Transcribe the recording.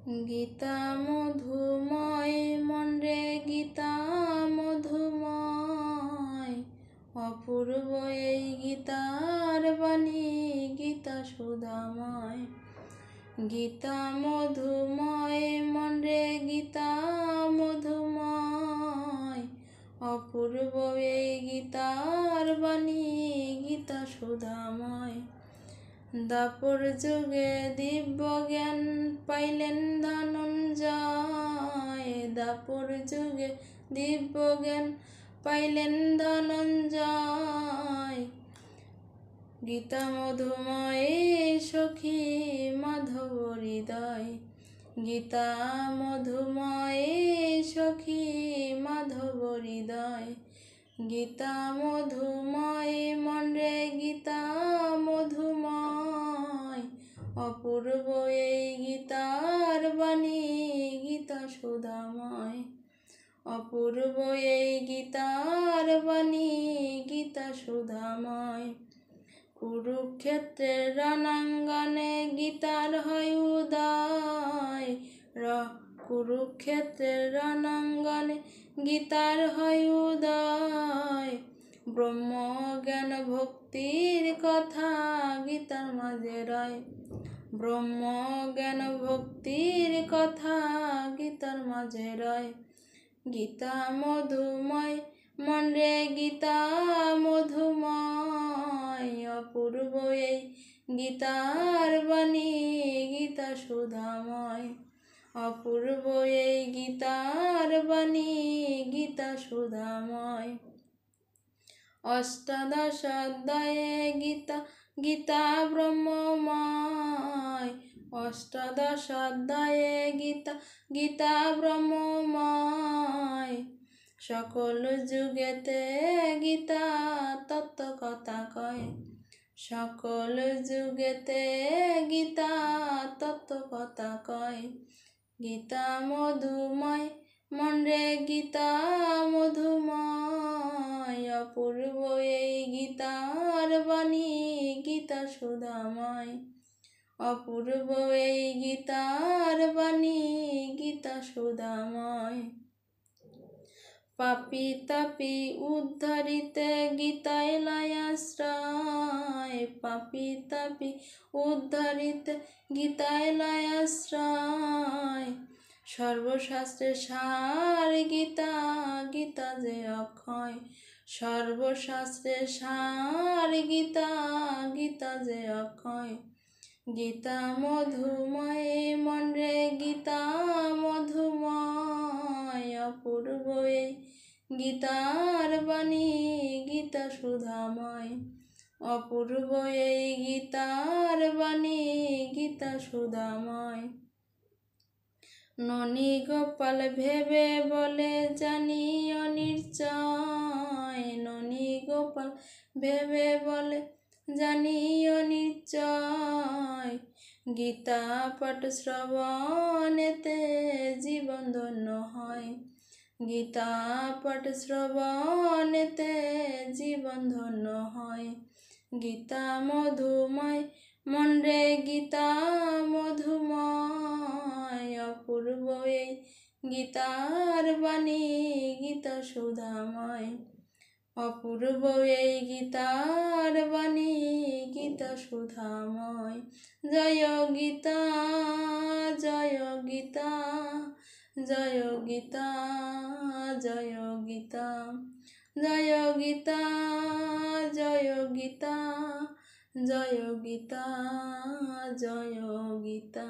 গীতা মধুময় মনরে গীতা মধুময়, অপূর্ব এই গীতার বাণী গীতা সুধাময়। গীতা মধুময় মনরে গীতা মধুময়, অপূর্ব এই গীতার বাণী গীতা সুধাময়। দাপর যুগে দিব্য জ্ঞান পাইলেন ধনঞ্জয়, দাপর যুগে দিব্য জ্ঞান পাইলেন ধনঞ্জয়। গীতা মধুময় সখী মাধব হৃদয়, গীতা মধুময় সখী মাধব হৃদয়। গীতা মধুময় মনরে গীতা মধুময়, অপূর্ব এই গীতার বাণী গীতা সুধাময়। অপূর্ব এই গীতার বাণী গীতা সুধাময়। কুরুক্ষেত্রের রণাঙ্গনে গীতার হয় উদয়, কুরুক্ষেত্রের রণাঙ্গনে গীতার হয় উদয়। ব্রহ্ম জ্ঞান ভক্তির কথা গীতার মাঝে রয়, ব্রহ্ম জ্ঞান ভক্তির কথা গীতার মাঝে রয়। গীতা মধুময় মনরে গীতা মধুময়, অপূর্ব এই গীতার বাণী গীতা সুধাময়। অপূর্ব এই গীতার বাণী গীতা সুধাময়। অষ্টাদশ অধ্যায়ে গীতা গীতা ব্রহ্মময়, অষ্টাদশ অধ্যায়ে গীতা গীতা ব্রহ্মময়। সকল যুগেতে গীতা তত্ত্ব কথা কয়, সকল যুগেতে গীতা তত্ত্ব কথা কয়। গীতা মধুময় মনরে গীতা মধুময়, অপূর্ব এই গীতার বাণী গীতা সুধাময়। অপূর্ব এই গীতার বাণী গীতা সুধাময়। পাপী তাপী উদ্ধারিতে গীতায় লয় আশ্রয়, পাপী তাপী উদ্ধারিতে গীতায় লয় আশ্রয়। সর্বশাস্ত্রের সার গীতা, গীতা যে অক্ষয়, সর্বশাস্ত্রের সার গীতা, গীতা যে অক্ষয়। গীতা মধুময় মনরে গীতা মধুময়, অপূর্ব এই গীতার বাণী গীতা সুধাময়। অপূর্ব এই গীতার বাণী গীতা সুধাময়। ননী গোপাল ভেবে বলে জানি অনিশ্চয়, ননী গোপাল ভেবে বলে জানি অনিশ্চয়। গীতা পাঠ শ্রবণেতে জীবন ধন্য হয়, গীতা পাঠ শ্রবণেতে জীবন ধন্য হয়। গীতা মধুময় মনরে গীতা মধুময়, অপূর্ব এই গীতার বাণী গীতা সুধাময়। অপূর্ব এই গীতার বাণী গীতা সুধাময়। জয় গীতা, জয় গীতা, জয় গীতা, জয় গীতা, জয় গীতা, জয় গীতা, জয় গীতা, জয় গীতা।